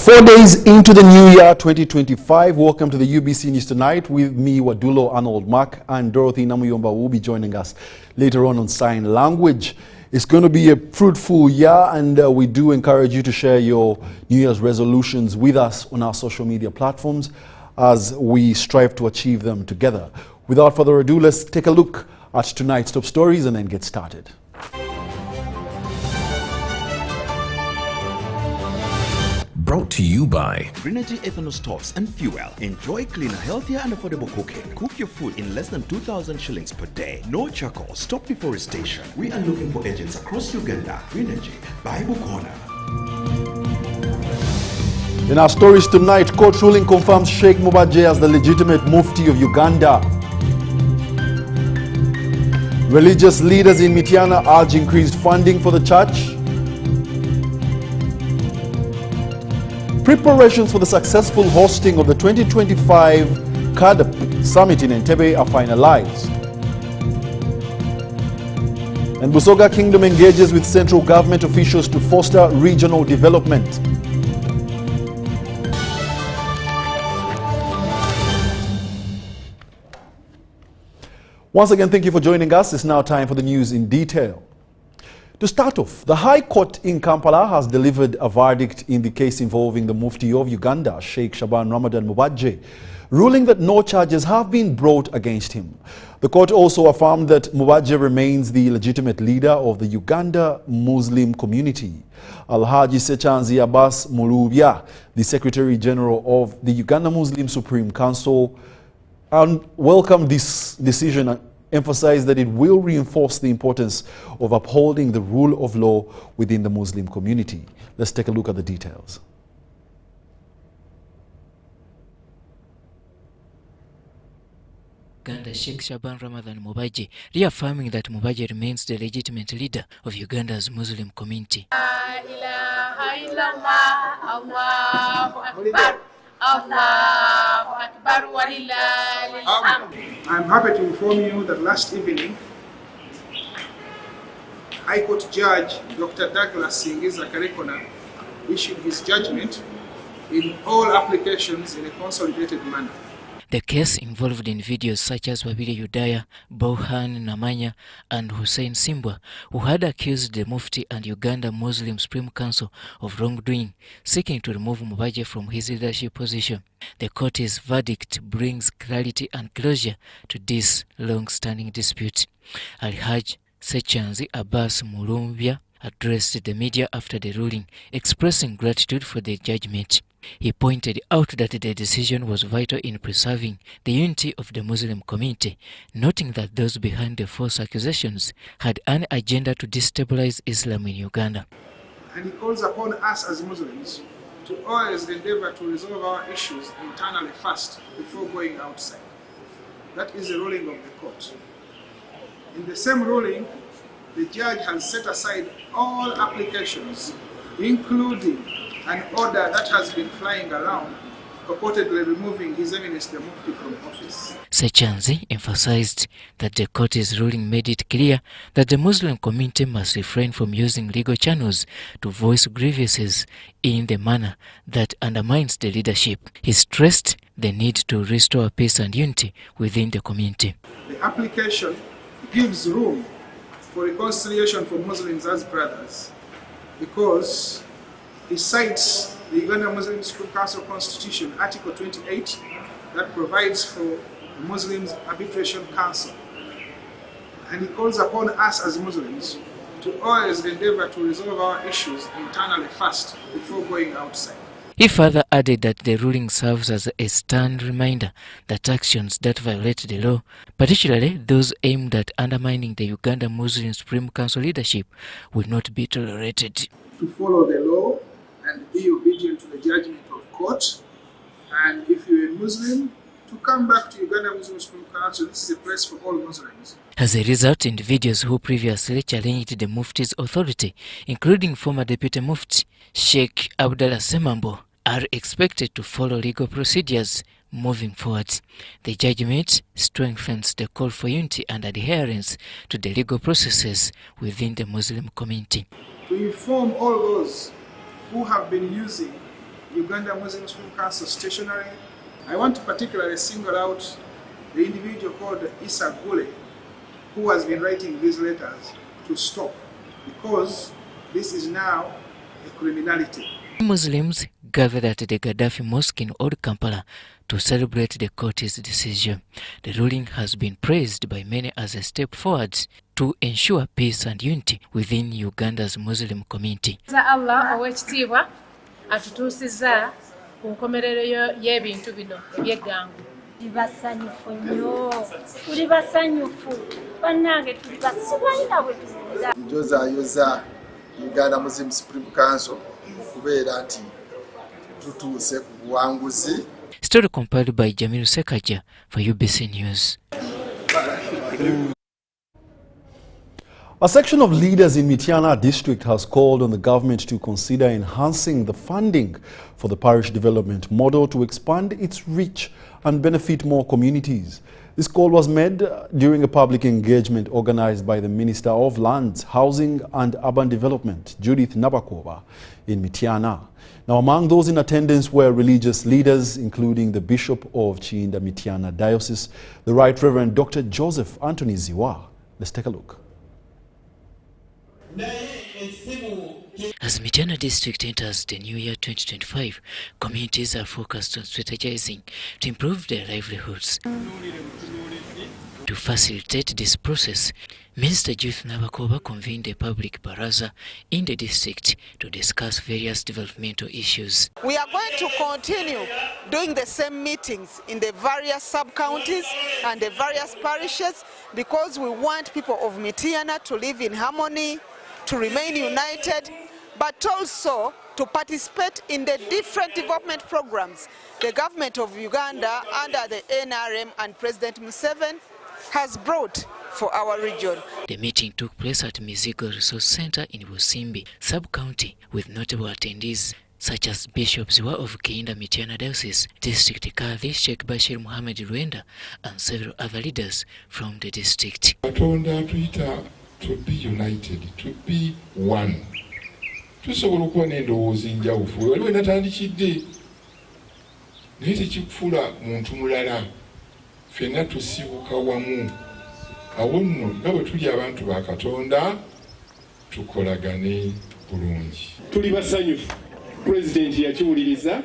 4 days into the new year 2025, welcome to the UBC News Tonight with me, Wadulo, Arnold Mark, and Dorothy Namuyomba will be joining us later on sign language. It's going to be a fruitful year, and we do encourage you to share your New Year's resolutions with us on our social media platforms as we strive to achieve them together. Without further ado, let's take a look at tonight's top stories and then get started. Brought to you by Greenergy ethanol stoves and fuel. Enjoy cleaner, healthier and affordable cooking. Cook your food in less than 2,000 shillings per day. No charcoal. Stop deforestation. We are looking for agents across Uganda. Greenergy, Bible Corner. In our stories tonight, court ruling confirms Sheikh Mubaje as the legitimate Mufti of Uganda. Religious leaders in Mityana urge increased funding for the church. Preparations for the successful hosting of the 2025 CAADP summit in Entebbe are finalized. And Busoga Kingdom engages with central government officials to foster regional development. Once again, thank you for joining us. It's now time for the news in detail. To start off, the High Court in Kampala has delivered a verdict in the case involving the Mufti of Uganda, Sheikh Shaban Ramadan Mubaje, ruling that no charges have been brought against him. The court also affirmed that Mubaje remains the legitimate leader of the Uganda Muslim community. Alhaji Sechanzi Abbas Mulubya, the Secretary General of the Uganda Muslim Supreme Council, welcomed this decision and emphasized that it will reinforce the importance of upholding the rule of law within the Muslim community. Let's take a look at the details. Uganda Sheikh Shaban Ramadan Mubaje, reaffirming that Mubaje remains the legitimate leader of Uganda's Muslim community. I'm happy to inform you that last evening, High Court Judge Dr. Douglas Singiza Karekona issued his judgment in all applications in a consolidated manner. The case involved in videos such as Wabire Yudaya, Bohan Namanya and Hussein Simbwa, who had accused the Mufti and Uganda Muslim Supreme Council of wrongdoing, seeking to remove Mubaje from his leadership position. The court's verdict brings clarity and closure to this long-standing dispute. Alhaji Sechanzi Abbas Mulumvya addressed the media after the ruling, expressing gratitude for the judgment. He pointed out that the decision was vital in preserving the unity of the Muslim community, noting that those behind the false accusations had an agenda to destabilize Islam in Uganda. And he calls upon us as Muslims to always endeavor to resolve our issues internally first before going outside. That is the ruling of the court. In the same ruling, the judge has set aside all applications, including an order that has been flying around, purportedly removing His Eminence the Mufti from office. Sechanzi emphasized that the court's ruling made it clear that the Muslim community must refrain from using legal channels to voice grievances in the manner that undermines the leadership. He stressed the need to restore peace and unity within the community. The application gives room for reconciliation for Muslims as brothers because he cites the Uganda Muslim Supreme Council Constitution, Article 28, that provides for Muslims Arbitration Council. And he calls upon us as Muslims to always endeavor to resolve our issues internally first before going outside. He further added that the ruling serves as a stern reminder that actions that violate the law, particularly those aimed at undermining the Uganda Muslim Supreme Council leadership, will not be tolerated. To follow the law and be obedient to the judgment of court, and if you're a Muslim, to come back to Uganda Muslim Supreme Council. This is a place for all Muslims. As a result, individuals who previously challenged the Mufti's authority, including former Deputy Mufti Sheikh Abdallah Semambo, are expected to follow legal procedures moving forward. The judgment strengthens the call for unity and adherence to the legal processes within the Muslim community. To inform all those who have been using Uganda Muslim Supreme Council stationery. I want to particularly single out the individual called Issa Gule, who has been writing these letters to stop, because this is now a criminality. Muslims gathered at the Gaddafi Mosque in Old Kampala to celebrate the court's decision. The ruling has been praised by many as a step forward to ensure peace and unity within Uganda's Muslim community. Allah owekitiibwa atutuusiza ku nkomerero y'ebintu bino eby'eggangu. Basanyufu nnyo, tuli basanyufu bannange, tuli basibalira bwe tuwulira. Njozayoza Uganda Muslim Supreme Council kubeera nti tutuuse ku buwanguzi. Story compiled by Jamil Sekaja for UBC News. A section of leaders in Mityana district has called on the government to consider enhancing the funding for the parish development model to expand its reach and benefit more communities. This call was made during a public engagement organized by the Minister of Lands, Housing and Urban Development, Judith Nabakova, in Mityana. Now, among those in attendance were religious leaders, including the Bishop of Chinda Mityana Diocese, the Right Reverend Dr. Joseph Anthony Ziwa. Let's take a look. As Mityana district enters the new year 2025, communities are focused on strategizing to improve their livelihoods. To facilitate this process, Minister Judith Nabakova convened a public baraza in the district to discuss various developmental issues. We are going to continue doing the same meetings in the various sub-counties and the various parishes, because we want people of Mityana to live in harmony, to remain united, but also to participate in the different development programs the government of Uganda under the NRM and President Museveni has brought for our region. The meeting took place at Mizigo Resource Center in Busimbi, sub-county, with notable attendees such as Bishop Ziwa of Kinda Mityana Diocese, District Kadhi Sheikh Bashir Muhammad Rwenda, and several other leaders from the district. To be united, to be one. Tusobola okuba n'endowooza enjawufu waliwo natandikidde naye tekikufuula muntu mulala, ffenna tusibuka wamu. Awo nno nga bwe tuli abantu ba Katonda tukolagane bulungi. Tuli basanyufu, pulezidenti yakiwuliriza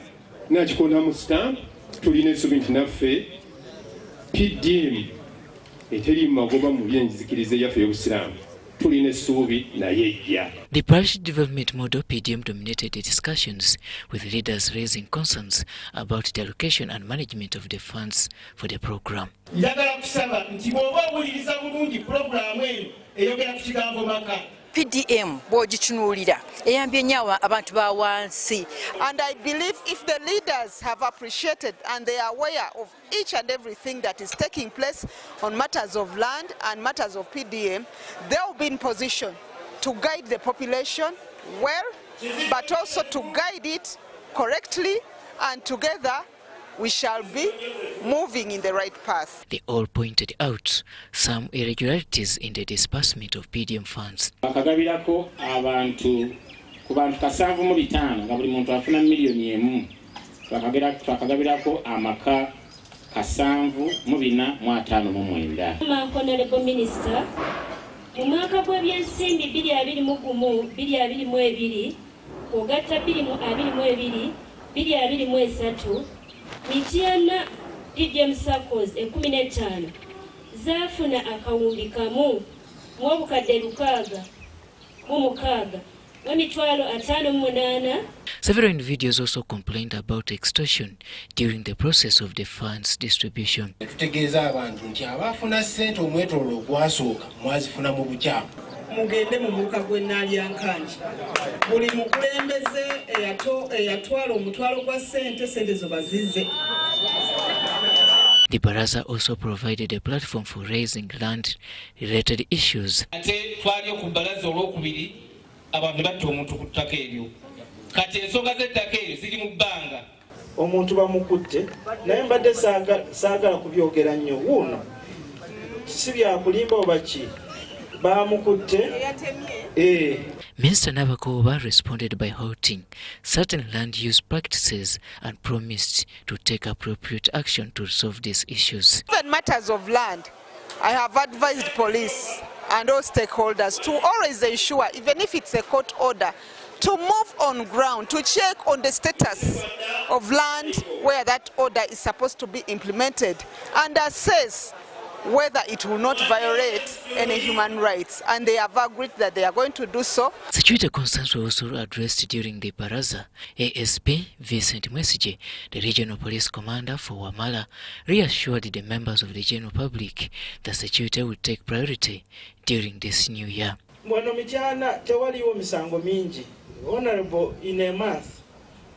n'akikondamu stamp. Tulina essuubi nti naffe PDM eteri magoba mu byenjigiriza yaffe y'obusiraamu. Tulina essuubi naye ejja. The parish development model PDM dominated the discussions, with leaders raising concerns about the allocation and management of the funds for the program. Njagala kusaba nti bw'oba owuliriza bulungi pulogulaamu eno eyogera ku kigambo maka. PDM bw'ogitunuulira eyambye nnyo abantu ba wansi. And I believe if the leaders have appreciated and they are aware of each and everything that is taking place on matters of land and matters of PDM, they will be in position to guide the population well, but also to guide it correctly, and together we shall be moving in the right path. They all pointed out some irregularities in the disbursement of PDM funds. Bakagabirako abantu ku bantu 750 nga buli muntu afuna miliyoni emu. Bakagabirako amaka 745. Honorable Minister, mu mwaka gw'ebyensimbi 2021-2022 ogatta 2022-2023 Mityana PDM Circles 15 zaafuna akawumbi kamu mu obukadde 600 n'emitwalo 58. Several individuals also complained about extortion during the process of the funds distribution. Tutegeeza abantu nti abaafuna ssente omwetoolo ogwasooka mwazifuna mu bukyamu. Mugende mu muka gw'ennaalyankangi. Buli mukulembeze eyatwala omutwalo gwa ssente zo bazizze. The baraza also provided a platform for raising land-related issues. Ate twali ku baraza olwokubiri abantu batta omuntu ku ttaka eryo. Kati ensonga z'ettaka eryo ziri mu bbanga. Omuntu bamukutte naye mbadde saagala kubyogera nnyo. Wuuno si byakulimba oba ki? Bamukutte. Mr. Nabakova responded by halting certain land use practices and promised to take appropriate action to resolve these issues. Even matters of land, I have advised police and all stakeholders to always ensure, even if it's a court order, to move on ground, to check on the status of land where that order is supposed to be implemented and assess whether it will not violate any human rights. And they have agreed that they are going to do so. Security concerns were also addressed during the baraza. ASP Vincent Mwesige, the regional police commander for Wamala, reassured the members of the general public that security will take priority during this new year. Mwano Mityana tewaliwo misango mingi. Honorable, in a month,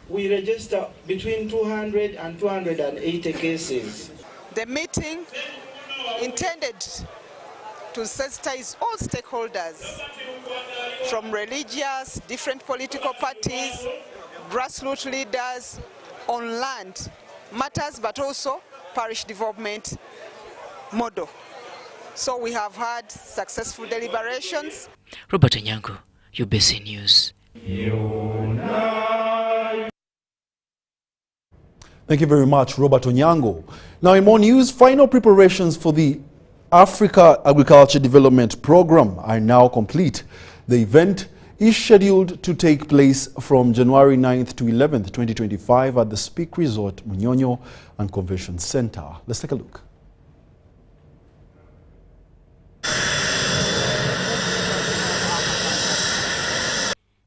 we register between 200 and 280 cases. The meeting intended to sensitize all stakeholders from religious, different political parties, grassroots leaders on land matters, but also parish development model. So we have had successful deliberations. Robert Onyango, UBC News. Thank you very much, Robert Onyango. Now, in more news, final preparations for the Africa Agriculture Development Program are now complete. The event is scheduled to take place from January 9th to 11th, 2025 at the Speak Resort, Munyonyo and Convention Center. Let's take a look.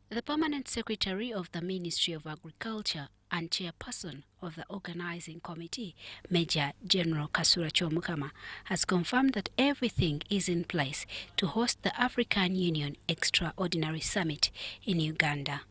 The Permanent Secretary of the Ministry of Agriculture and Chairperson of the Organizing Committee, Major General Kasura Chomukama, has confirmed that everything is in place to host the African Union Extraordinary Summit in Uganda.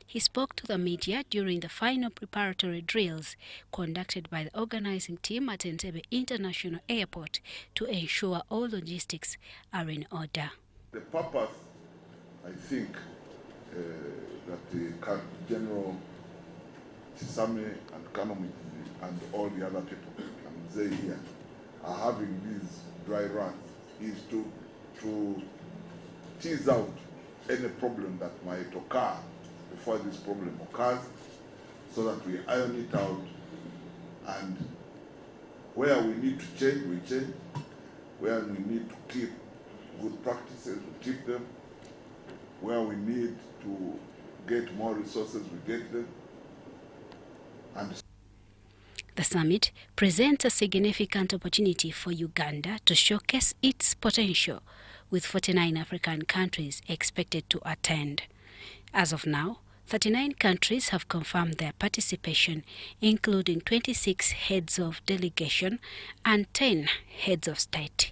He spoke to the media during the final preparatory drills conducted by the organizing team at Entebbe International Airport to ensure all logistics are in order. The purpose, I think, that the General Tisame and Kanomi and all the other people, and they here, are having these dry runs is to tease out any problem that might occur before this problem occurs, so that we iron it out, and where we need to change, we change. Where we need to keep good practices, we keep them. Where we need to get more resources, we get them. And the summit presents a significant opportunity for Uganda to showcase its potential, with 49 African countries expected to attend. As of now, 39 countries have confirmed their participation, including 26 heads of delegation and 10 heads of state.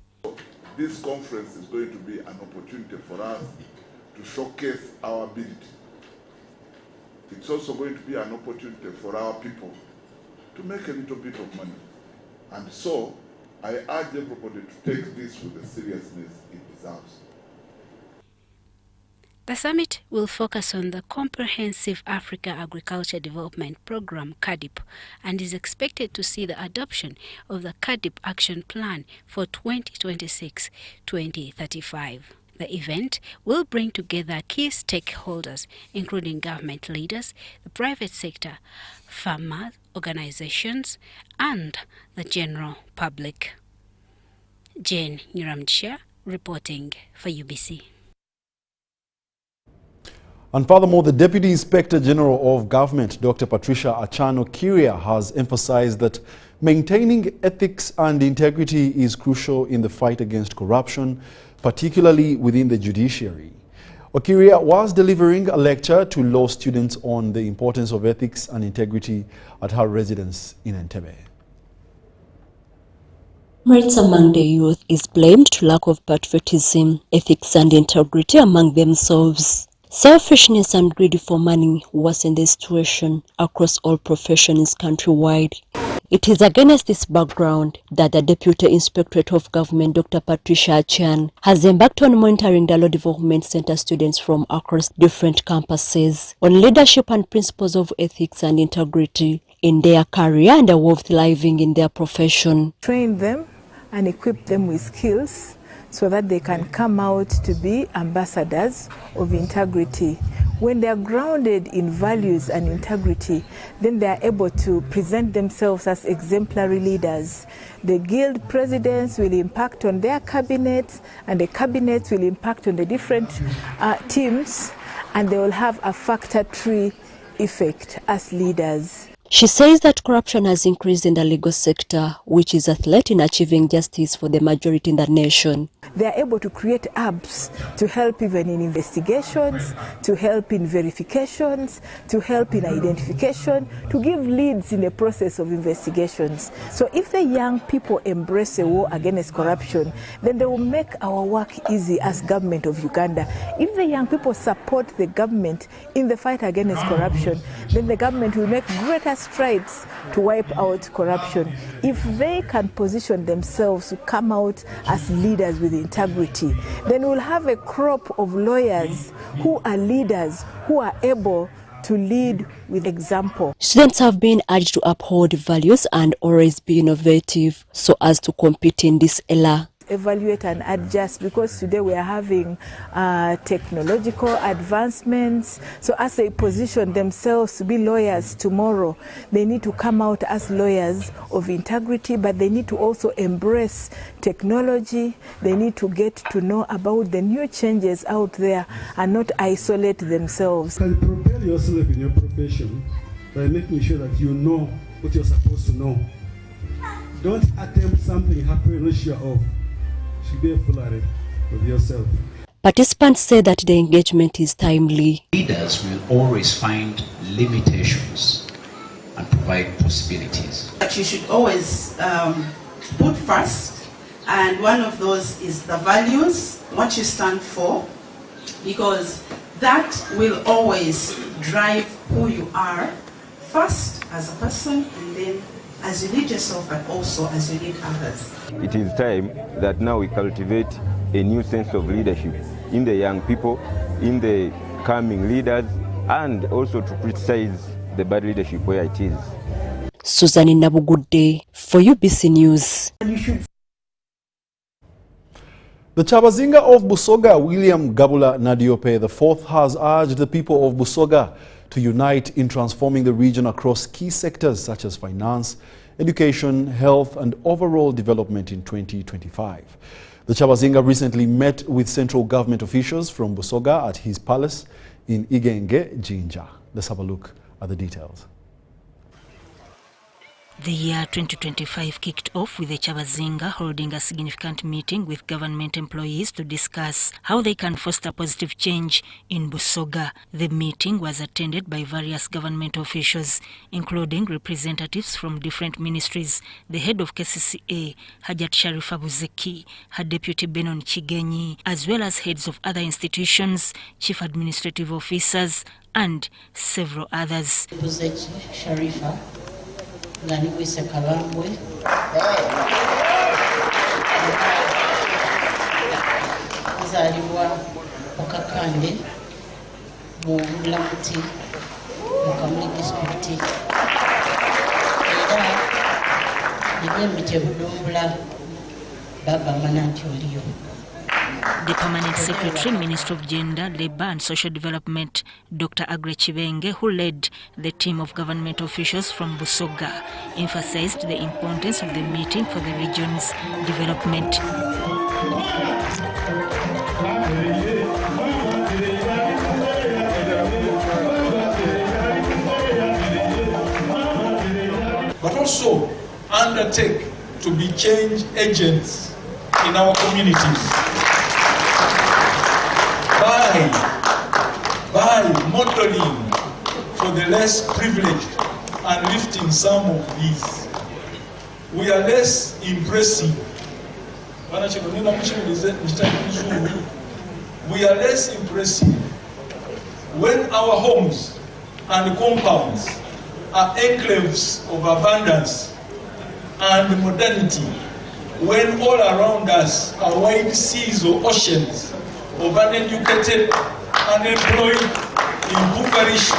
This conference is going to be an opportunity for us to showcase our ability. It's also going to be an opportunity for our people to make a little bit of money. And so, I urge everybody to take this with the seriousness it deserves. The summit will focus on the Comprehensive Africa Agriculture Development Program, CAADP, and is expected to see the adoption of the CAADP Action Plan for 2026-2035. The event will bring together key stakeholders, including government leaders, the private sector, farmers, organizations, and the general public. Jane Nyuramjia reporting for UBC. And furthermore, the Deputy Inspector General of Government, Dr. Patricia Achano Kiria, has emphasized that maintaining ethics and integrity is crucial in the fight against corruption, particularly within the judiciary. Okiria was delivering a lecture to law students on the importance of ethics and integrity at her residence in Entebbe. Rights among the youth is blamed to lack of patriotism, ethics and integrity among themselves. Selfishness and greed for money worsen the situation across all professions countrywide. It is against this background that the Deputy Inspectorate of Government, Dr. Patricia Chan, has embarked on monitoring the Law Development Center students from across different campuses on leadership and principles of ethics and integrity in their career and a way of thriving in their profession. Train them and equip them with skills so that they can come out to be ambassadors of integrity. When they are grounded in values and integrity, then they are able to present themselves as exemplary leaders. The guild presidents will impact on their cabinets, and the cabinets will impact on the different teams, and they will have a factor tree effect as leaders. She says that corruption has increased in the legal sector, which is a threat in achieving justice for the majority in the nation. They are able to create apps to help even in investigations, to help in verifications, to help in identification, to give leads in the process of investigations. So if the young people embrace a war against corruption, then they will make our work easy as government of Uganda. If the young people support the government in the fight against corruption, then the government will make greater strides to wipe out corruption. If they can position themselves to come out as leaders with integrity, then we'll have a crop of lawyers who are leaders, who are able to lead with example. Students have been urged to uphold values and always be innovative so as to compete in this era. Evaluate and adjust, because today we are having technological advancements. So as they position themselves to be lawyers tomorrow, they need to come out as lawyers of integrity, but they need to also embrace technology. They need to get to know about the new changes out there and not isolate themselves. You can propel yourself in your profession by making sure that you know what you're supposed to know. Don't attempt something you're not sure of. Be a flattery of yourself. Participants say that the engagement is timely. Leaders will always find limitations and provide possibilities. But you should always put first, and one of those is the values, what you stand for, because that will always drive who you are first as a person, and then as you lead yourself, but also as you lead others. It is time that now we cultivate a new sense of leadership in the young people, in the coming leaders, and also to criticize the bad leadership where it is. Susan Nabugude for UBC News. The Chabazinga of Busoga, William Gabula Nadiope IV, has urged the people of Busoga to unite in transforming the region across key sectors such as finance, education, health, and overall development in 2025. The Chabazinga recently met with central government officials from Busoga at his palace in Igenge, Jinja. Let's have a look at the details. The year 2025 kicked off with the Chabazinga holding a significant meeting with government employees to discuss how they can foster positive change in Busoga. The meeting was attended by various government officials, including representatives from different ministries, the head of KCCA, Hajat Sharifa Buzeki, her deputy Benon Chigenyi, as well as heads of other institutions, chief administrative officers, and several others. Buzeki Sharifa. Ngani kwise kabambwe azalibwa okakande mu Bulamuti mu Kamuli district era nibemite Budumbula baba mananti oliyo. The Permanent Secretary, Minister of Gender, Labour and Social Development, Dr. Agre Chibenge, who led the team of government officials from Busoga, emphasized the importance of the meeting for the region's development. But also undertake to be change agents in our communities. By modeling for the less privileged and lifting some of these, we are less impressive. We are less impressive when our homes and compounds are enclaves of abundance and modernity when all around us are wide seas or oceans of uneducated, unemployed, impoverished,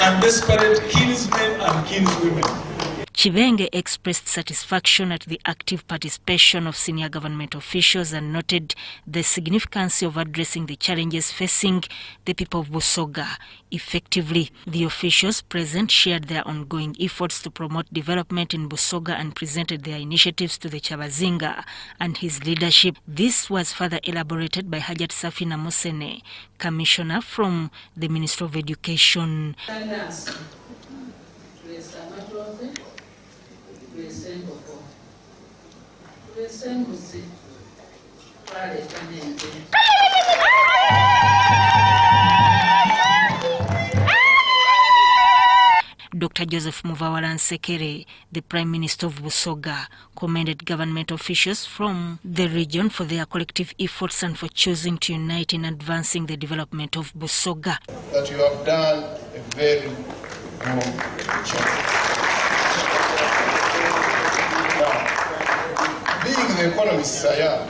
and desperate kinsmen and kinswomen. Chibenge expressed satisfaction at the active participation of senior government officials and noted the significance of addressing the challenges facing the people of Busoga effectively. The officials present shared their ongoing efforts to promote development in Busoga and presented their initiatives to the Kyabazinga and his leadership. This was further elaborated by Hajat Safina Musene, Commissioner from the Ministry of Education. Dr. Joseph Muvawala Nsekere, the Prime Minister of Busoga, commended government officials from the region for their collective efforts and for choosing to unite in advancing the development of Busoga. That you have done a very good job. Now, being the economist I am,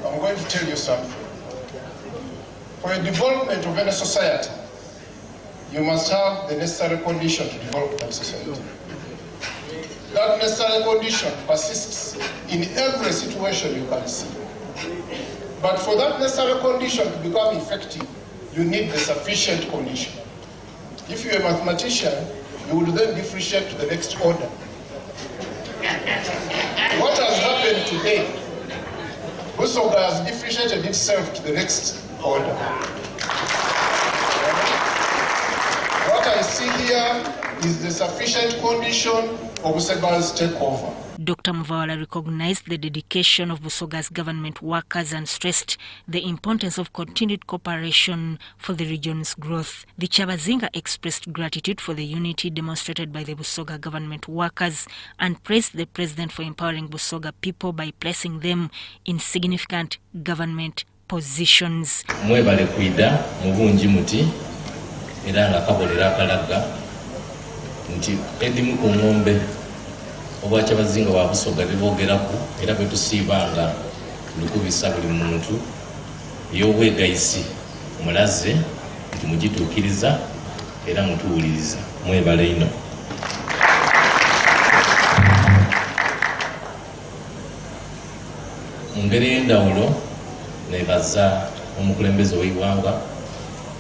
I'm going to tell you something. For the development of any society, you must have the necessary condition to develop that society. That necessary condition persists in every situation you can see. But for that necessary condition to become effective, you need the sufficient condition. If you're a mathematician, you would then differentiate to the next order. What has happened today? Busoga has differentiated itself to the next order. What I see here is the sufficient condition for Busoga's takeover. Dr. Muvawala recognized the dedication of Busoga's government workers and stressed the importance of continued cooperation for the region's growth. The Kyabazinga expressed gratitude for the unity demonstrated by the Busoga government workers and praised the president for empowering Busoga people by placing them in significant government positions. Mwebale kuida mubunji muti era nga kabolera akalaga nti edimu ku ng'ombe obwa Kyabazinga wa Busoga biboogerako era bwe tusiibanga lukubisa buli muntu y'obwegayisi mulaze nti mugituukiriza era mutuwuliriza. Mwebale ino. Mu ngeri y'endawulo nebaza omukulembeze w'eggwanga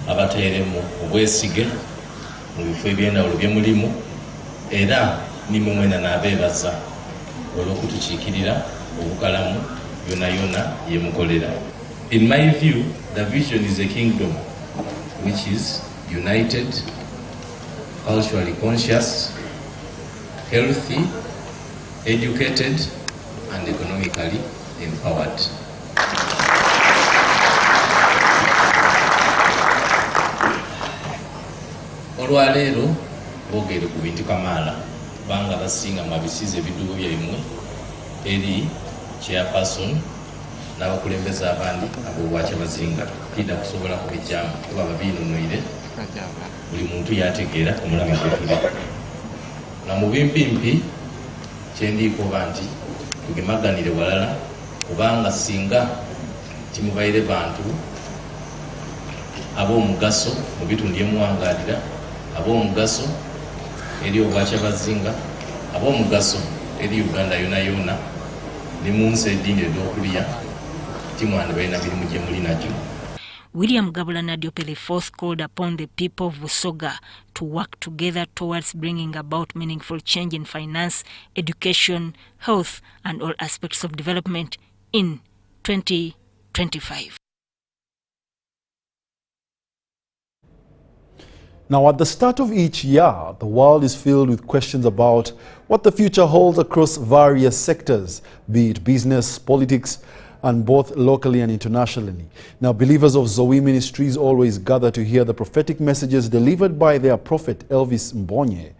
abateeremu obwesige mu bifo eby'endawulo bye mulimu era nimwe mwena n'abeebaza olw'okutukiikirira obukalamu yona yona ye mukolera. In my view, the vision is a kingdom which is united, culturally conscious, healthy, educated, and economically empowered. Olwaleero boogere ku bintu kamaala banga basinga mu bisize ebiduubo byammwe eri chairperson n'abakulembeze abandi ab'obwa Kyabazinga kida kusobola kubijjamu kuba babiinunuire buli muntu yategeera omulami gwetuli nga mu bimpimpi kyendiiko oba nti tugemaganire walala kubanga singa timubaire bantu ab'omugaso mu bitundu byemuwangaalira ab'omugaso eri obwa Kyabazinga ab'omugaso eri Uganda yona yona ne mu nsi eddiini ed'okulya timwandi balina mirimu gye muli nagyo. William Gabula Nadiope IV called upon the people of Busoga to work together towards bringing about meaningful change in finance, education, health, and all aspects of development in 2025. Now, at the start of each year, the world is filled with questions about what the future holds across various sectors, be it business, politics, and both locally and internationally. Now, believers of Zoe Ministries always gather to hear the prophetic messages delivered by their prophet, Elvis Mbonye.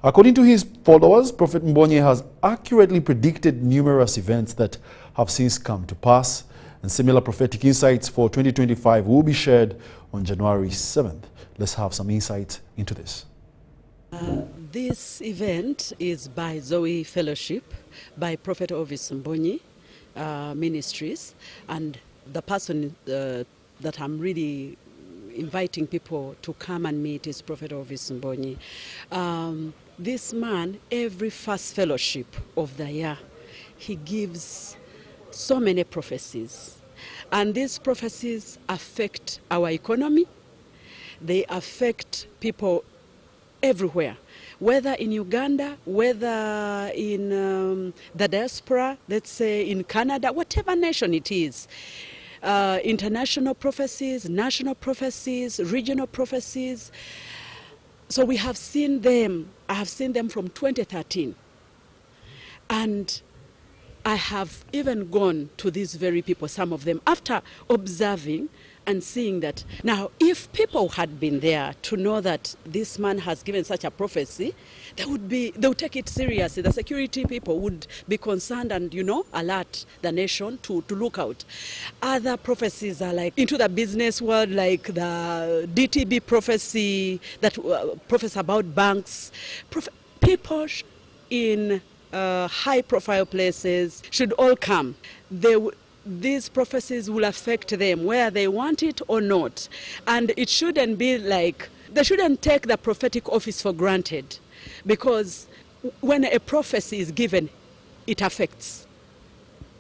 According to his followers, Prophet Mbonye has accurately predicted numerous events that have since come to pass, and similar prophetic insights for 2025 will be shared on January 7th. Let's have some insight into this. This event is by Zoe Fellowship, by Prophet Ovis Mbonyi Ministries, and the person that I'm really inviting people to come and meet is Prophet Ovis Mbonyi. This man, every first fellowship of the year, he gives so many prophecies. And these prophecies affect our economy. They affect people everywhere, whether in Uganda, whether in the diaspora, let's say in Canada, whatever nation it is. International prophecies, national prophecies, regional prophecies. So we have seen them. I have seen them from 2013. And I have even gone to these very people, some of them, after observing and seeing that. Now, if people had been there to know that this man has given such a prophecy, they would take it seriously. The security people would be concerned and, alert the nation to look out. Other prophecies are like into the business world, like the DTB prophecy, that prophets about banks. People in high-profile places should all come. These prophecies will affect them whether they want it or not. And it shouldn't be like, they shouldn't take the prophetic office for granted, because when a prophecy is given, it affects.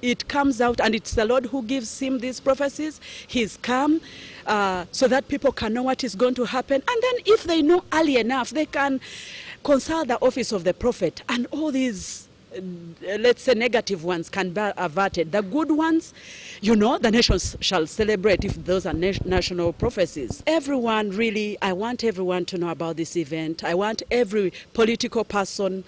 It comes out, and it's the Lord who gives him these prophecies. He's come so that people can know what is going to happen. And then if they know early enough, they can consult the office of the prophet, and all these let's say negative ones can be averted. The good ones, the nations shall celebrate if those are national prophecies. Everyone really, I want everyone to know about this event. I want every political person,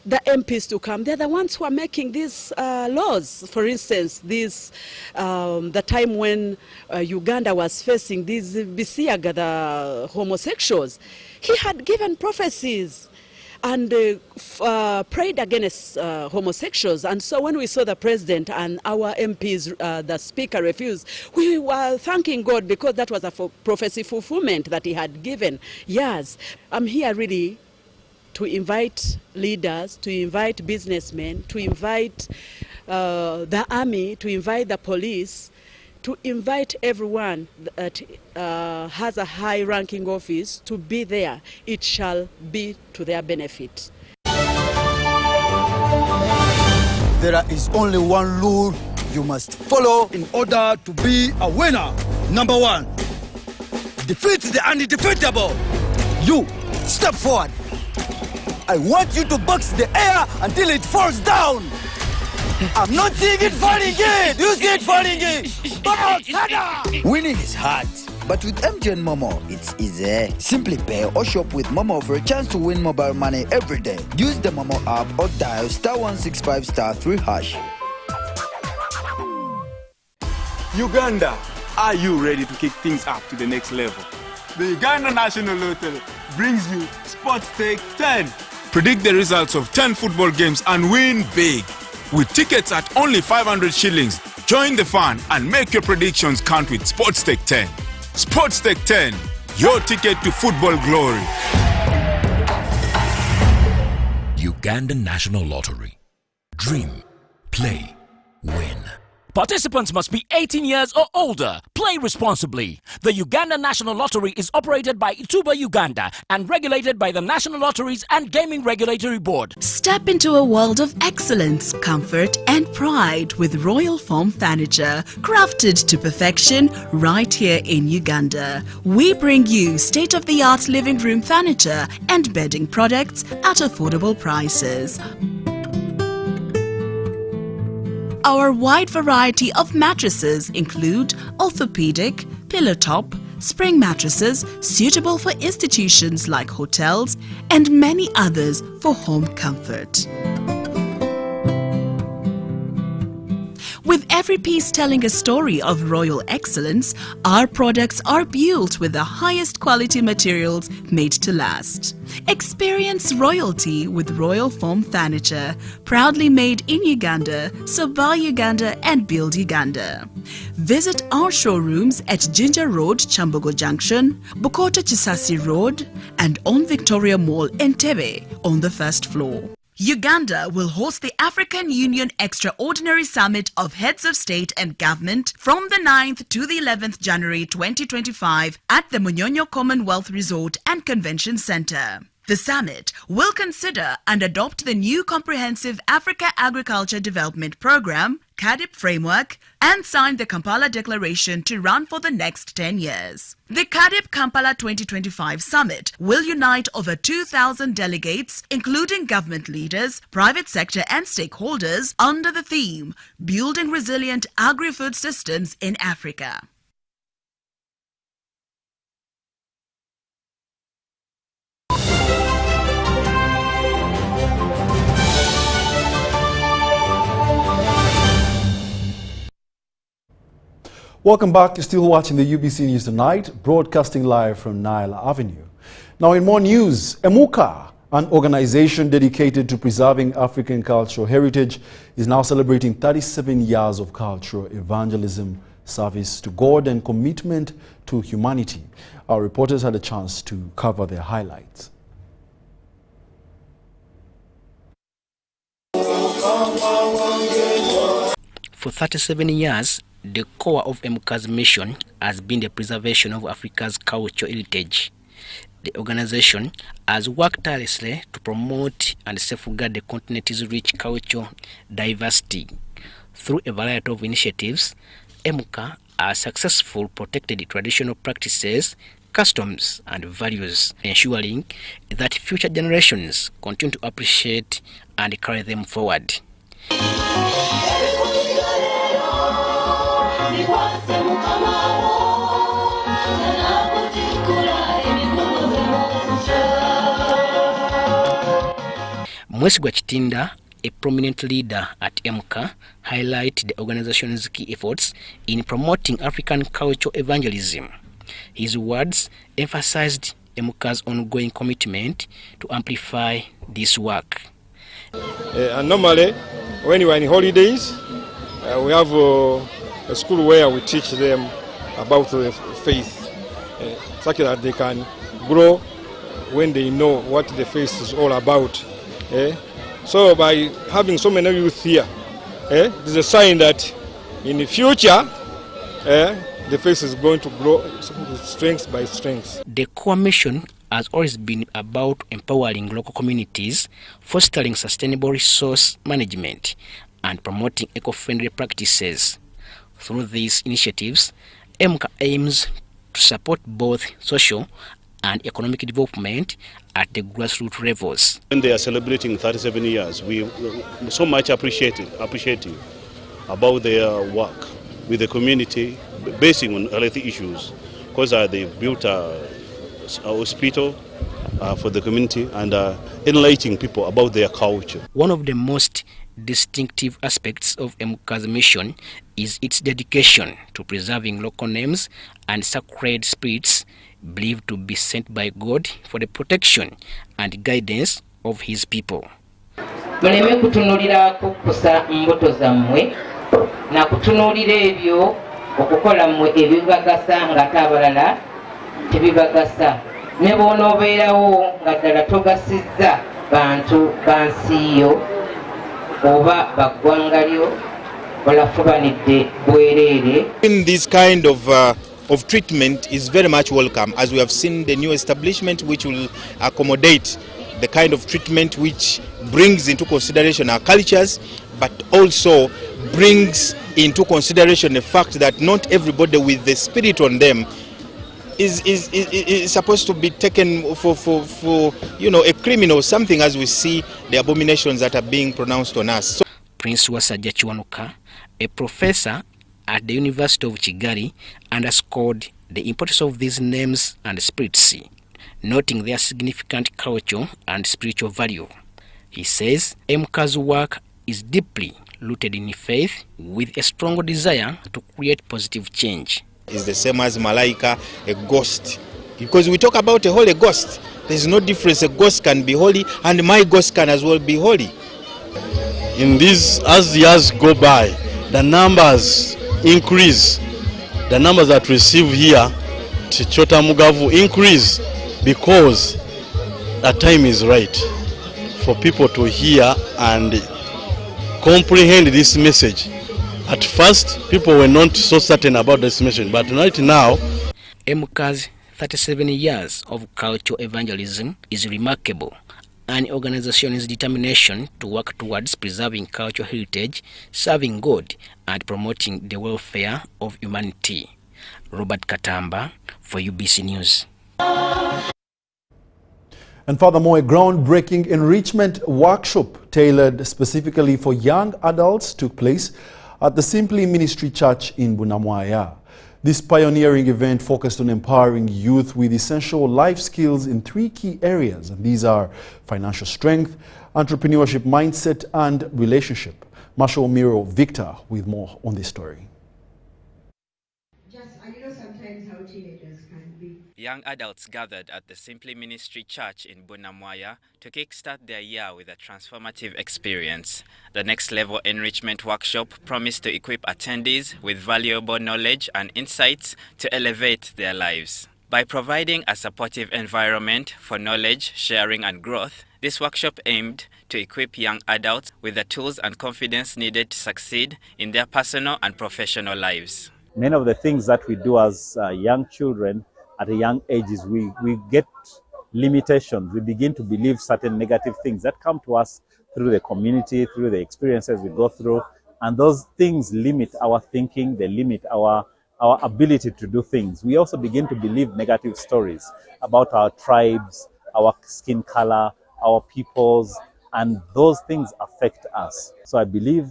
the MPs to come. They're the ones who are making these laws. For instance, the time when Uganda was facing these Busoga, the homosexuals, he had given prophecies and prayed against homosexuals. And so when we saw the president and our MPs, the speaker, refused, we were thanking God, because that was a prophecy fulfillment that he had given. Yes, I'm here really to invite leaders, to invite businessmen, to invite the army, to invite the police, to invite everyone that has a high-ranking office to be there. It shall be to their benefit. There is only one rule you must follow in order to be a winner. Number 1, defeat the undefeatable. You, step forward. I want you to box the air until it falls down. I'm not seeing it falling in. You see it falling in. Winning is hard, but with MTN Momo, it's easy. Simply pay or shop with Momo for a chance to win mobile money every day. Use the Momo app or dial *165*3#. Uganda, are you ready to kick things up to the next level? The Uganda National Lottery brings you Sports Take 10. Predict the results of 10 football games and win big. With tickets at only 500 shillings, join the fun and make your predictions count with Sports Take 10. Sports Take 10, your ticket to football glory. Uganda National Lottery. Dream, play, win. Participants must be 18 years or older. Play responsibly. The Uganda National Lottery is operated by Ituba Uganda and regulated by the National Lotteries and Gaming Regulatory Board. Step into a world of excellence, comfort and pride with Royal Foam Furniture, crafted to perfection right here in Uganda. We bring you state-of-the-art living room furniture and bedding products at affordable prices. Our wide variety of mattresses include orthopedic, pillow top, spring mattresses suitable for institutions like hotels, and many others for home comfort. With every piece telling a story of royal excellence, our products are built with the highest quality materials made to last. Experience royalty with Royal Foam Furniture, proudly made in Uganda, so buy Uganda and build Uganda. Visit our showrooms at Ginger Road, Chambogo Junction, Bukota Chisasi Road, and on Victoria Mall, Entebbe, on the first floor. Uganda will host the African Union Extraordinary Summit of Heads of State and Government from the 9th to the 11th January 2025 at the Munyonyo Commonwealth Resort and Convention Center. The summit will consider and adopt the new Comprehensive Africa Agriculture Development Program, CAADP framework, and sign the Kampala Declaration to run for the next 10 years. The CAADP Kampala 2025 Summit will unite over 2,000 delegates, including government leaders, private sector and stakeholders, under the theme, Building Resilient Agri-Food Systems in Africa. Welcome back. You're still watching the UBC News Tonight, broadcasting live from Nile Avenue. Now in more news, EMUCA, an organization dedicated to preserving African cultural heritage, is now celebrating 37 years of cultural evangelism, service to God and commitment to humanity. Our reporters had a chance to cover their highlights. For 37 years, the core of EMUCA's mission has been the preservation of Africa's cultural heritage. The organization has worked tirelessly to promote and safeguard the continent's rich cultural diversity. Through a variety of initiatives, EMUCA has successfully protected traditional practices, customs and values, ensuring that future generations continue to appreciate and carry them forward. Mwesigwa Chitinda, a prominent leader at EMUCA, highlighted the organization's key efforts in promoting African cultural evangelism. His words emphasized EMUCA's ongoing commitment to amplify this work. And normally, when we are in holidays, we have a school where we teach them about the faith, such that they can grow when they know what the faith is all about. So by having so many youth here, it is a sign that in the future, the faith is going to grow strength by strength. The core mission has always been about empowering local communities, fostering sustainable resource management, and promoting eco-friendly practices. Through these initiatives, EMUCA aims to support both social and economic development at the grassroots levels. When they are celebrating 37 years, we so much appreciative about their work with the community, basing on health issues, because they built a hospital for the community and enlightening people about their culture. One of the most distinctive aspects of EMUCA's mission is its dedication to preserving local names and sacred spirits believed to be sent by God for the protection and guidance of his people. Muleme kutunulira kukusa mbuto zammwe na kutunulira ebyo okukola mmwe ebibagasa nga tabalala tebibagasa ne bw'onoobeerawo nga ddala togasizza bantu bansiyo oba baggwanga lyo balafubanidde bwereere. In this kind of treatment is very much welcome, as we have seen the new establishment which will accommodate the kind of treatment which brings into consideration our cultures, but also brings into consideration the fact that not everybody with the spirit on them is supposed to be taken for a criminal or something, as we see the abominations that are being pronounced on us. Prince Wasajja Kiwanuka, a professor at the University of Kigali, underscored the importance of these names and spirits, noting their significant cultural and spiritual value. He says EMUCA's work is deeply rooted in faith with a strong desire to create positive change. It's the same as Malaika, a ghost. Because we talk about a holy ghost. There's no difference. A ghost can be holy and my ghost can as well be holy. In this, as the years go by, the numbers increase. The numbers that receive here to Chota Mugavu increase because the time is right for people to hear and comprehend this message. At first, people were not so certain about this message, but right now, MCA's 37 years of cultural evangelism is remarkable. An organization's determination to work towards preserving cultural heritage, serving God, and promoting the welfare of humanity. Robert Katamba for UBC News. And furthermore, a groundbreaking enrichment workshop tailored specifically for young adults took place at the Simply Ministry Church in Bunamwaya. This pioneering event focused on empowering youth with essential life skills in 3 key areas. And these are financial strength, entrepreneurship mindset, and relationship. Marshal Miro Victor with more on this story. Sometimes how teenagers can be. Young adults gathered at the Simply Ministry Church in Bunamwaya to kickstart their year with a transformative experience. The Next Level Enrichment Workshop promised to equip attendees with valuable knowledge and insights to elevate their lives. By providing a supportive environment for knowledge, sharing and growth, this workshop aimed to equip young adults with the tools and confidence needed to succeed in their personal and professional lives. Many of the things that we do as young children at a young ages, we get limitations. We begin to believe certain negative things that come to us through the community, through the experiences we go through. And those things limit our thinking, they limit our ability to do things. We also begin to believe negative stories about our tribes, our skin color, our peoples, and those things affect us. So I believe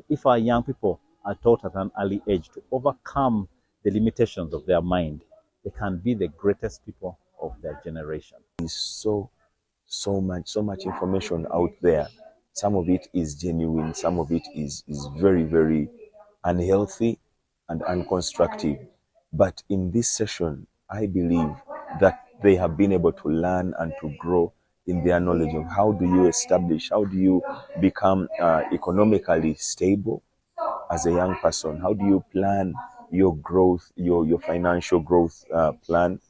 if our young people are taught at an early age to overcome the limitations of their mind, they can be the greatest people of their generation. There's so much information out there. Some of it is genuine, some of it is very, very unhealthy and unconstructive. But in this session, I believe that they have been able to learn and to grow in their knowledge of how do you establish, how do you become economically stable as a young person, how do you plan your growth, your financial growth plan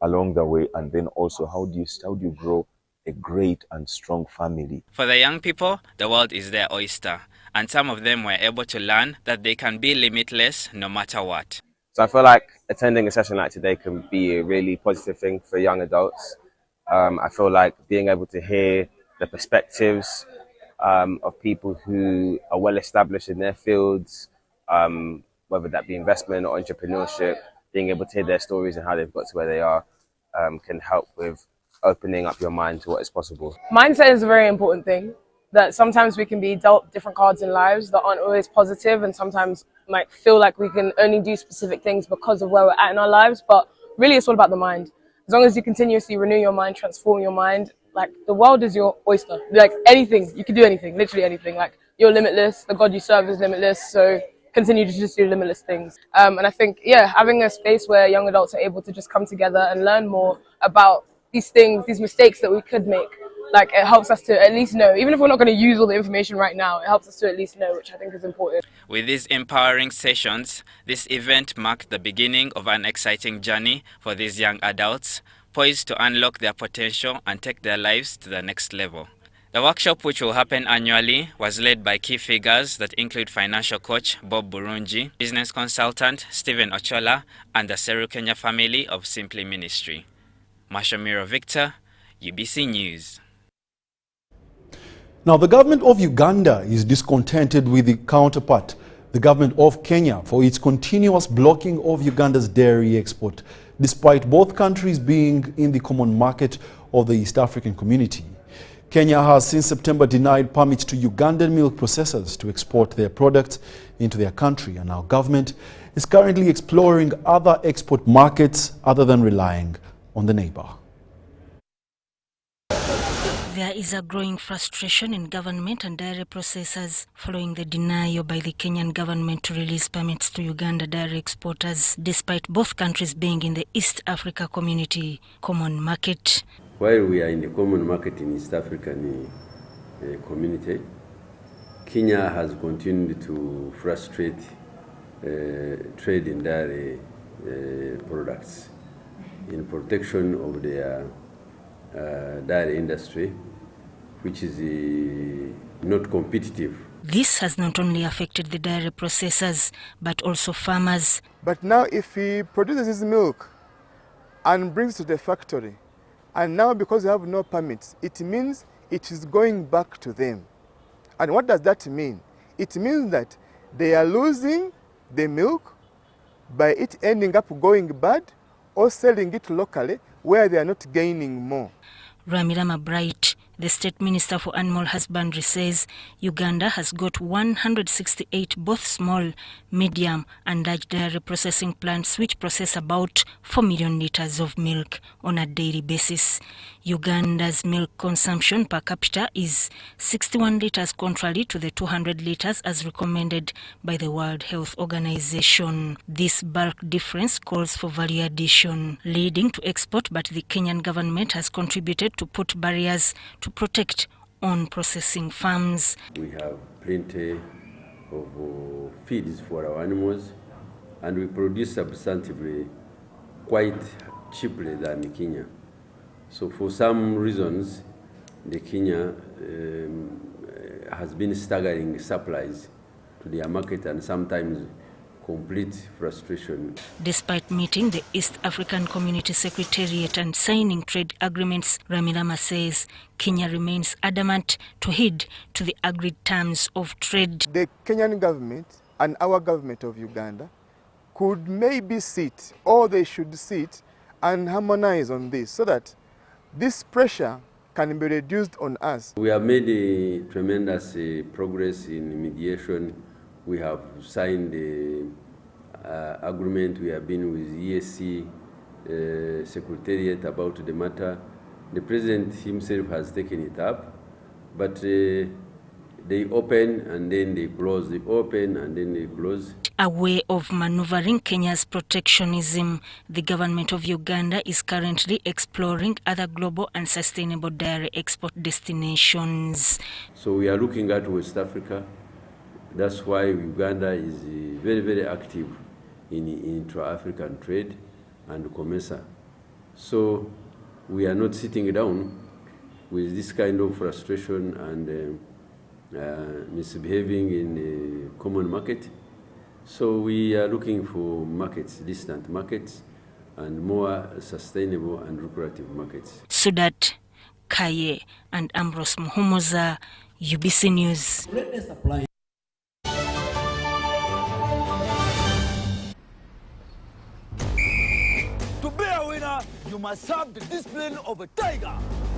along the way, and then also how do you grow a great and strong family. For the young people, the world is their oyster, and some of them were able to learn that they can be limitless no matter what. So I feel like attending a session like today can be a really positive thing for young adults. I feel like being able to hear the perspectives of people who are well established in their fields, whether that be investment or entrepreneurship, being able to hear their stories and how they've got to where they are can help with opening up your mind to what is possible. Mindset is a very important thing, that sometimes we can be dealt different cards in lives that aren't always positive, and sometimes might feel like we can only do specific things because of where we're at in our lives, but really it's all about the mind. As long as you continuously renew your mind, transform your mind, like the world is your oyster. Like anything, you can do anything, literally anything. Like you're limitless, the God you serve is limitless, so continue to just do limitless things. And I think, yeah, having a space where young adults are able to just come together and learn more about these things, these mistakes that we could make, like it helps us to at least know, even if we're not going to use all the information right now, it helps us to at least know, which I think is important. With these empowering sessions, this event marked the beginning of an exciting journey for these young adults, poised to unlock their potential and take their lives to the next level. The workshop, which will happen annually, was led by key figures that include financial coach Bob Burungi, business consultant Stephen Ochola, and the Seru Kenya family of Simply Ministry. Mashamiro Victor, UBC News. Now, the government of Uganda is discontented with the counterpart, the government of Kenya, for its continuous blocking of Uganda's dairy export, despite both countries being in the common market of the East African community. Kenya has since September denied permits to Ugandan milk processors to export their products into their country, and our government is currently exploring other export markets other than relying on the neighbor. There is a growing frustration in government and dairy processors following the denial by the Kenyan government to release permits to Uganda dairy exporters, despite both countries being in the East Africa Community Common Market. While we are in the Common Market in East African Community, Kenya has continued to frustrate trade in dairy products in protection of their dairy industry, which is not competitive. This has not only affected the dairy processors, but also farmers. But now if he produces his milk and brings to the factory, and now because they have no permits, it means it is going back to them. And what does that mean? It means that they are losing the milk by it ending up going bad or selling it locally where they are not gaining more. Ramirama Bright, the State Minister for Animal Husbandry, says Uganda has got 168 both small, medium and large dairy processing plants which process about 4 million litres of milk on a daily basis. Uganda's milk consumption per capita is 61 litres contrary to the 200 litres as recommended by the World Health Organization. This bulk difference calls for value addition, leading to export, but the Kenyan government has contributed to put barriers to protect on processing farms. We have plenty of feeds for our animals, and we produce substantively quite cheaply than Kenya. So for some reasons, the Kenya has been staggering supplies to their market and sometimes complete frustration. Despite meeting the East African Community Secretariat and signing trade agreements, Ramirama says Kenya remains adamant to heed to the agreed terms of trade. The Kenyan government and our government of Uganda could maybe sit, or they should sit and harmonize on this so that this pressure can be reduced on us. We have made a tremendous progress in mediation. We have signed the agreement. We have been with EAC Secretariat about the matter. The President himself has taken it up, but they open and then they close, they open and then they close. A way of maneuvering Kenya's protectionism, the government of Uganda is currently exploring other global and sustainable dairy export destinations. So we are looking at West Africa. That's why Uganda is very, very active in intra-African trade and commerce. So we are not sitting down with this kind of frustration and misbehaving in the common market. So we are looking for markets, distant markets, and more sustainable and lucrative markets. Sudat Kaye and Ambrose Muhumuza, UBC News. To be a winner, you must have the discipline of a tiger.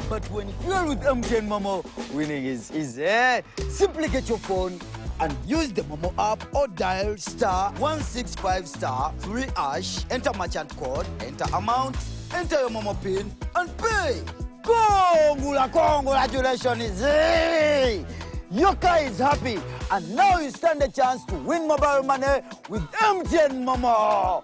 But when you are with MTN Momo, winning is easy. Simply get your phone and use the Momo app or dial *165*3#, enter merchant code, enter amount, enter your Momo PIN, and pay. Congratulations! Your car is happy, and now you stand a chance to win mobile money with MTN Momo.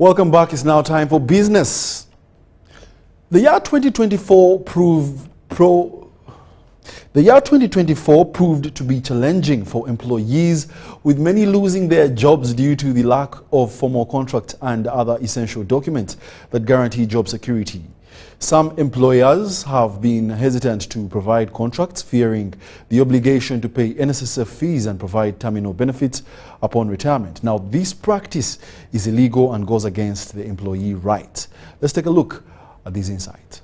Welcome back. It's now time for business. The year 2024 proved to be challenging for employees, with many losing their jobs due to the lack of formal contract and other essential documents that guarantee job security. Some employers have been hesitant to provide contracts, fearing the obligation to pay NSSF fees and provide terminal benefits upon retirement. Now, this practice is illegal and goes against the employee rights. Let's take a look at these insights.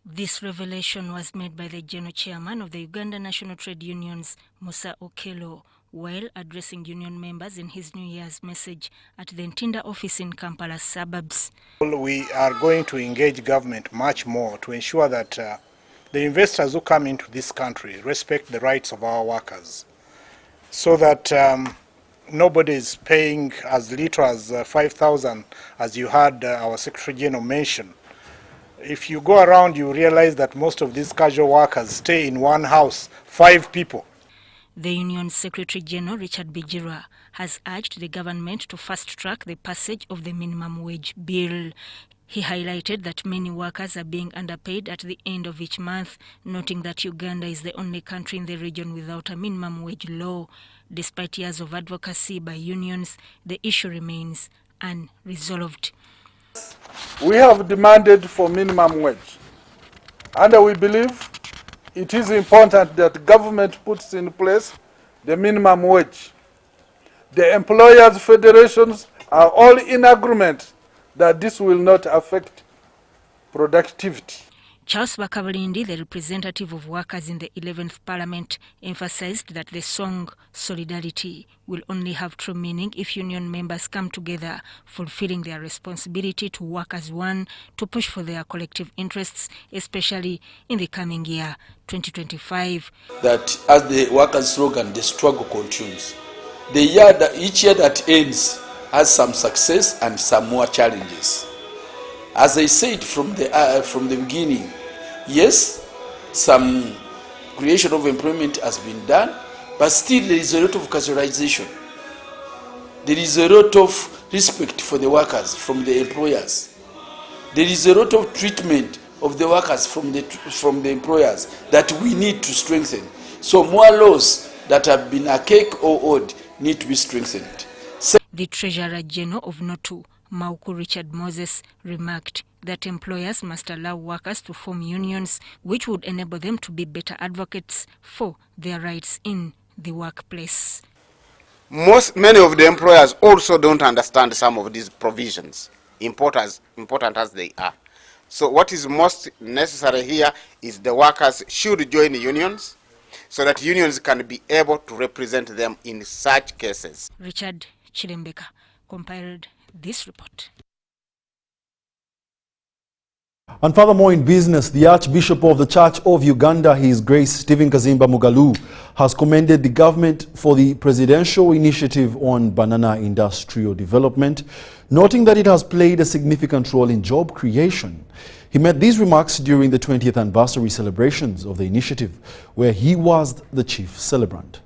This revelation was made by the General Chairman of the Uganda National Trade Unions, Musa Okello, while addressing union members in his New Year's message at the Ntinda office in Kampala suburbs. We are going to engage government much more to ensure that the investors who come into this country respect the rights of our workers, so that nobody is paying as little as 5,000, as you heard our Secretary General mention. If you go around, you realize that most of these casual workers stay in one house, 5 people. The Union Secretary General, Richard Bijirwa, has urged the government to fast-track the passage of the minimum wage bill. He highlighted that many workers are being underpaid at the end of each month, noting that Uganda is the only country in the region without a minimum wage law. Despite years of advocacy by unions, the issue remains unresolved. We have demanded for minimum wage, and we believe it is important that the government puts in place the minimum wage. The employers' federations are all in agreement that this will not affect productivity. Charles Bakabalindi, the representative of workers in the 11th Parliament, emphasized that the song Solidarity will only have true meaning if union members come together, fulfilling their responsibility to work as one to push for their collective interests, especially in the coming year, 2025. That as the workers' slogan, the struggle continues. Each year that ends has some success and some more challenges. As I said from the beginning, yes, some creation of employment has been done, but still there is a lot of casualization. There is a lot of respect for the workers from the employers. There is a lot of treatment of the workers from the employers that we need to strengthen. So more laws that have been archaic or old need to be strengthened. The Treasurer General of NOTU, Mauku Richard Moses, remarked that employers must allow workers to form unions which would enable them to be better advocates for their rights in the workplace. Many of the employers also don't understand some of these provisions, important as they are. So what is most necessary here is the workers should join unions so that unions can be able to represent them in such cases. Richard Chilembeka compiled this report. And furthermore, in business, the Archbishop of the Church of Uganda, His Grace Stephen Kazimba Mugalu, has commended the government for the presidential initiative on banana industrial development, noting that it has played a significant role in job creation. He made these remarks during the 20th anniversary celebrations of the initiative, where he was the chief celebrant.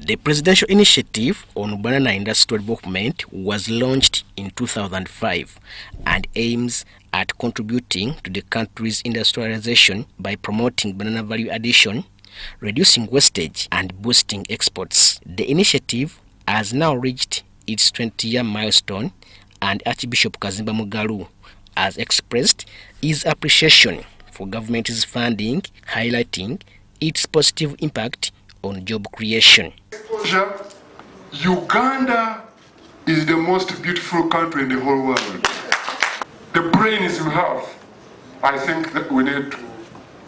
The presidential initiative on banana industrial development was launched in 2005 and aims at contributing to the country's industrialization by promoting banana value addition, reducing wastage, and boosting exports. The initiative has now reached its 20-year milestone, and Archbishop Kazimba Mugalu has expressed his appreciation for government's funding, highlighting its positive impact on job creation. Uganda is the most beautiful country in the whole world. The brains you have, I think that we need to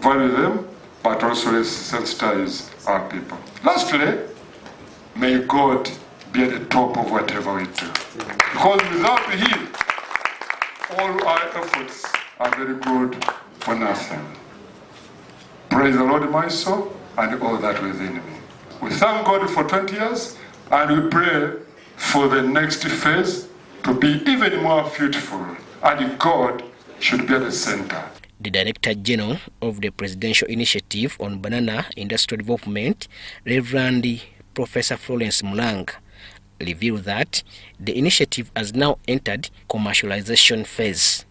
value them, but also sensitize our people. Lastly, may God be at the top of whatever we do. Because without Him, all our efforts are very good for nothing. Praise the Lord, my soul, and all that within me. We thank God for 20 years, and we pray for the next phase to be even more beautiful, and God should be at the center. The Director General of the Presidential Initiative on Banana Industrial Development, Reverend Professor Florence Mulang, revealed that the initiative has now entered commercialization phase.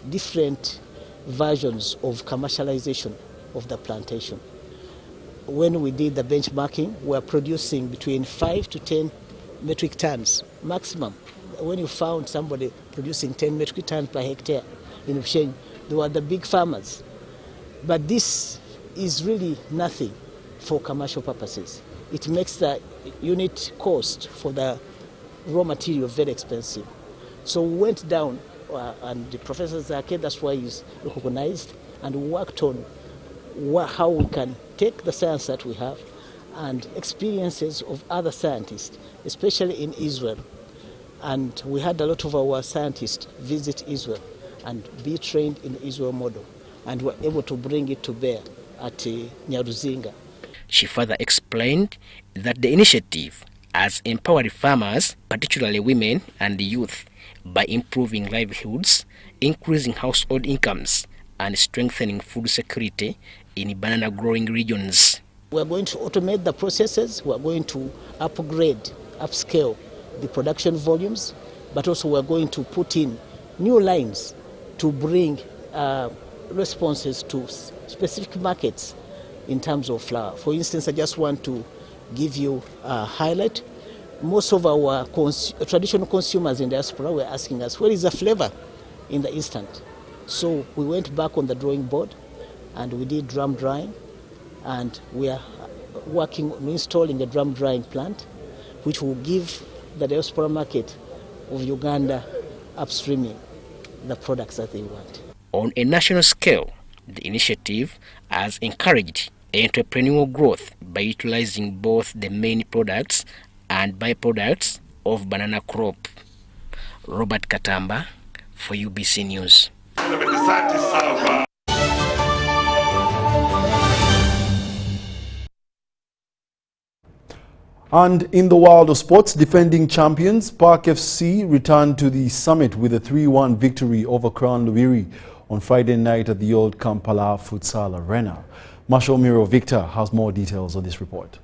Different versions of commercialization of the plantation. When we did the benchmarking, we were producing between 5 to 10 metric tons maximum. When you found somebody producing 10 metric tons per hectare in Ushenyi, they were the big farmers. But this is really nothing for commercial purposes. It makes the unit cost for the raw material very expensive. So we went down and the Professor Zake, that's why he's recognized, and worked on how we can take the science that we have and experiences of other scientists, especially in Israel. And we had a lot of our scientists visit Israel and be trained in the Israel model, and were able to bring it to bear at Nyaruzinga. She further explained that the initiative has empowered farmers, particularly women and the youth, by improving livelihoods, increasing household incomes, and strengthening food security in banana growing regions. We are going to automate the processes, we are going to upscale the production volumes, but also we are going to put in new lines to bring responses to specific markets in terms of flour. For instance, I just want to give you a highlight. Most of our traditional consumers in diaspora were asking us, where is the flavor in the instant? So we went back on the drawing board and we did drum drying, and we are working on installing a drum drying plant which will give the diaspora market of Uganda upstreaming the products that they want. On a national scale, the initiative has encouraged entrepreneurial growth by utilizing both the main products and byproducts of banana crop. Robert Katamba for UBC News. And in the world of sports, defending champions Park FC returned to the summit with a 3-1 victory over Crown Lubiri on Friday night at the old Kampala Futsal Arena. Marshal Miro Victor has more details on this report.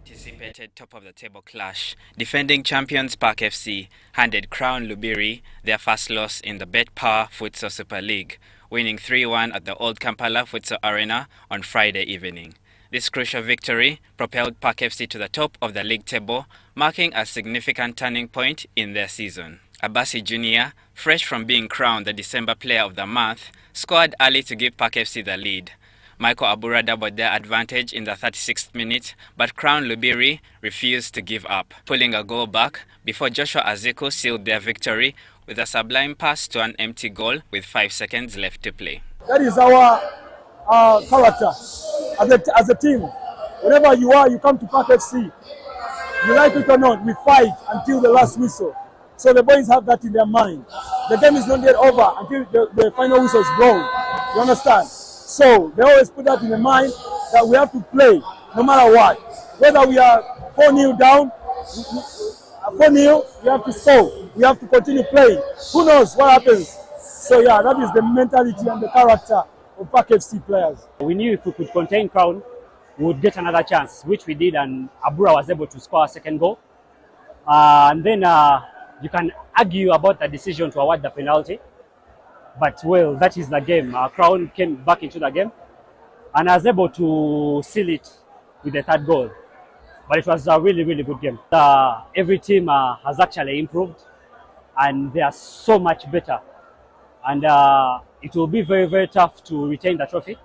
Anticipated top-of-the-table clash, defending champions Park FC handed Crown Lubiri their first loss in the Bet Power Futsal Super League, winning 3-1 at the old Kampala Futsal Arena on Friday evening. This crucial victory propelled Park FC to the top of the league table, marking a significant turning point in their season. Abasi Jr., fresh from being crowned the December Player of the Month, scored early to give Park FC the lead. Michael Abura doubled their advantage in the 36th minute, but Crown Lubiri refused to give up, pulling a goal back before Joshua Aziku sealed their victory with a sublime pass to an empty goal with 5 seconds left to play. That is our character as a team. Wherever you are, you come to Park FC. You like it or not, we fight until the last whistle. So the boys have that in their mind. The game is not yet over until the final whistle is blown. You understand? So they always put that in their mind that we have to play no matter what. Whether we are 4-0 down, 4-0, we have to score. We have to continue playing. Who knows what happens? So yeah, that is the mentality and the character of Park FC players. We knew if we could contain Crown, we would get another chance, which we did, and Abura was able to score a second goal. And then you can argue about the decision to award the penalty, but well, that is the game. Crown came back into the game and was able to seal it with the third goal. But it was a really, really good game. Every team has actually improved, and they are so much better. And it will be very, very tough to retain the trophy.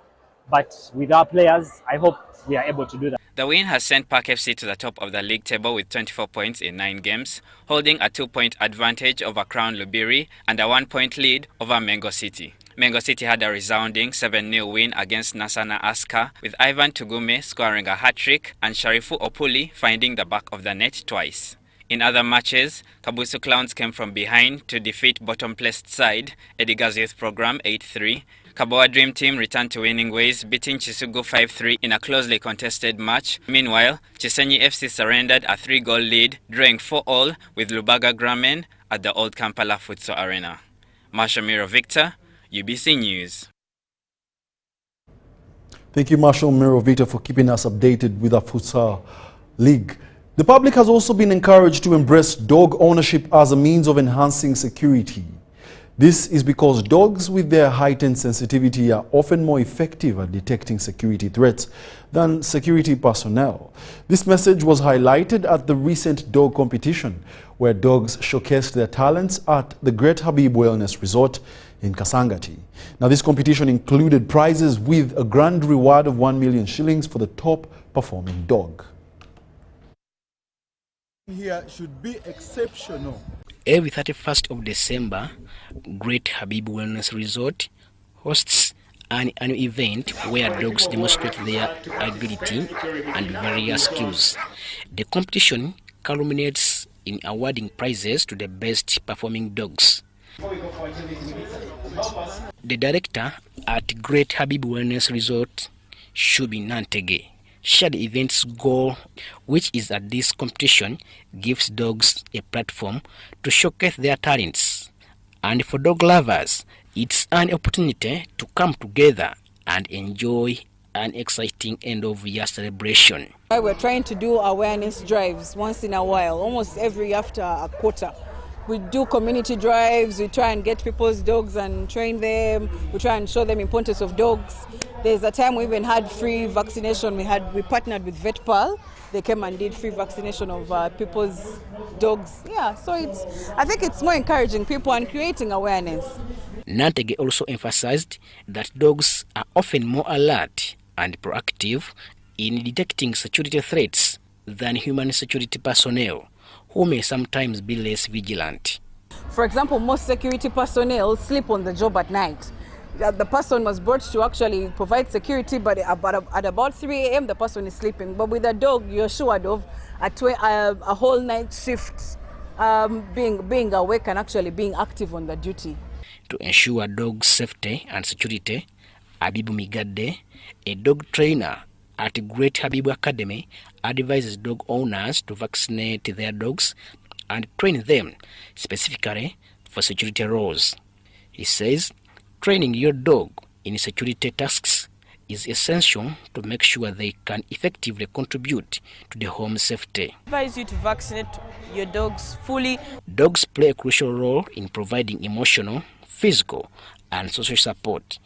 But with our players, I hope we are able to do that. The win has sent Park FC to the top of the league table with 24 points in 9 games, holding a 2-point advantage over Crown Lubiri and a 1-point lead over Mengo City. Mengo City had a resounding 7-0 win against Nasana Aska, with Ivan Tugume scoring a hat-trick and Sharifu Opuli finding the back of the net twice. In other matches, Kabusu Clowns came from behind to defeat bottom-placed side Edgar's Youth Program 8-3. Kaboa Dream Team returned to winning ways, beating Chisugu 5-3 in a closely contested match. Meanwhile, Chisenyi FC surrendered a 3-goal lead, drawing 4-all with Lubaga Gramen at the old Kampala Futsal Arena. Marshal Miro Victor, UBC News. Thank you, Marshal Miro Victor, for keeping us updated with the Futsal League. The public has also been encouraged to embrace dog ownership as a means of enhancing security. This is because dogs with their heightened sensitivity are often more effective at detecting security threats than security personnel. This message was highlighted at the recent dog competition, where dogs showcased their talents at the Great Habib Wellness Resort in Kasangati. Now, this competition included prizes with a grand reward of 1 million shillings for the top performing dog. Here should be exceptional. Every 31st of December, Great Habib Wellness Resort hosts an annual event where dogs demonstrate their agility and various skills. The competition culminates in awarding prizes to the best performing dogs. The director at Great Habib Wellness Resort, Shubi Nantege, shared the event's goal, which is that this competition gives dogs a platform to showcase their talents. And for dog lovers, it's an opportunity to come together and enjoy an exciting end-of-year celebration. We're trying to do awareness drives once in a while, almost after a quarter. We do community drives, we try and get people's dogs and train them, we try and show them the importance of dogs. There's a time we even had free vaccination. We partnered with VetPal. They came and did free vaccination of people's dogs. Yeah, so I think it's more encouraging people and creating awareness. Nantege also emphasized that dogs are often more alert and proactive in detecting security threats than human security personnel, who may sometimes be less vigilant. For example, most security personnel sleep on the job at night. The person was brought to actually provide security, but at about 3 a.m. the person is sleeping. But with a dog, you're assured of a whole night shift, being awake and actually being active on the duty. To ensure dog safety and security, Abibu Migade, a dog trainer at Great Habib Academy, advises dog owners to vaccinate their dogs and train them specifically for security roles. He says training your dog in security tasks is essential to make sure they can effectively contribute to the home safety. I advise you to vaccinate your dogs fully. Dogs play a crucial role in providing emotional, physical, and social support,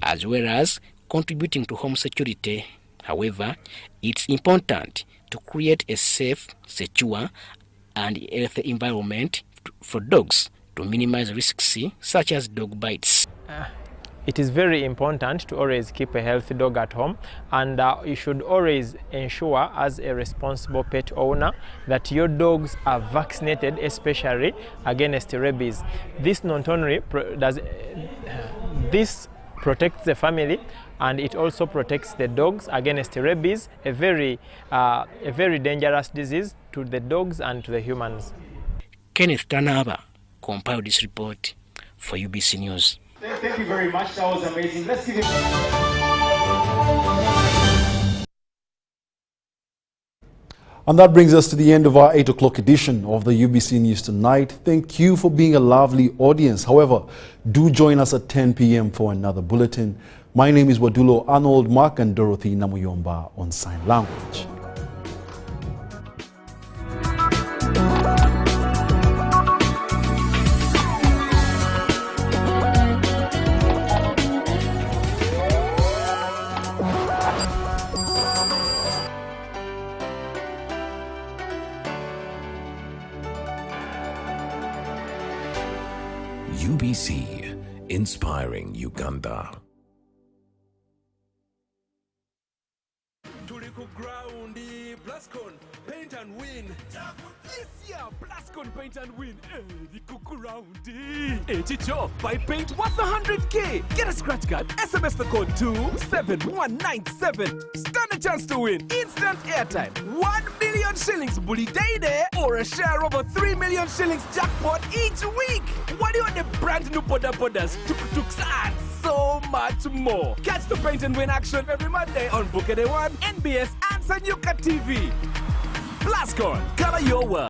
as well as contributing to home security. However, it's important to create a safe, secure, and healthy environment for dogs to minimize risks such as dog bites. It is very important to always keep a healthy dog at home, and you should always ensure as a responsible pet owner that your dogs are vaccinated, especially against rabies. This not only this protects the family, and it also protects the dogs against rabies, a very dangerous disease to the dogs and to the humans. Kenneth Tanaba compiled this report for UBC News. Thank you very much. That was amazing. Let's give it. And that brings us to the end of our 8 o'clock edition of the UBC News Tonight. Thank you for being a lovely audience. However, do join us at 10 p.m. for another bulletin. My name is Wadulo, Arnold, Mark and Dorothy Namuyomba on Sign Language. UBC, inspiring Uganda. Paint and win. This year, Blascon Paint and Win. The cuckoo roundy. Chicho, buy paint worth 100K. Get a scratch card. SMS the code to 7197. Stand a chance to win instant airtime, 1 million shillings bully day there, or a share of a 3 million shillings jackpot each week. What do you want the brand new podas, tuk-tuks, and so much more? Catch the Paint and Win action every Monday on Bukede One, NBS, and Sanyuka TV. Blascon, color your world.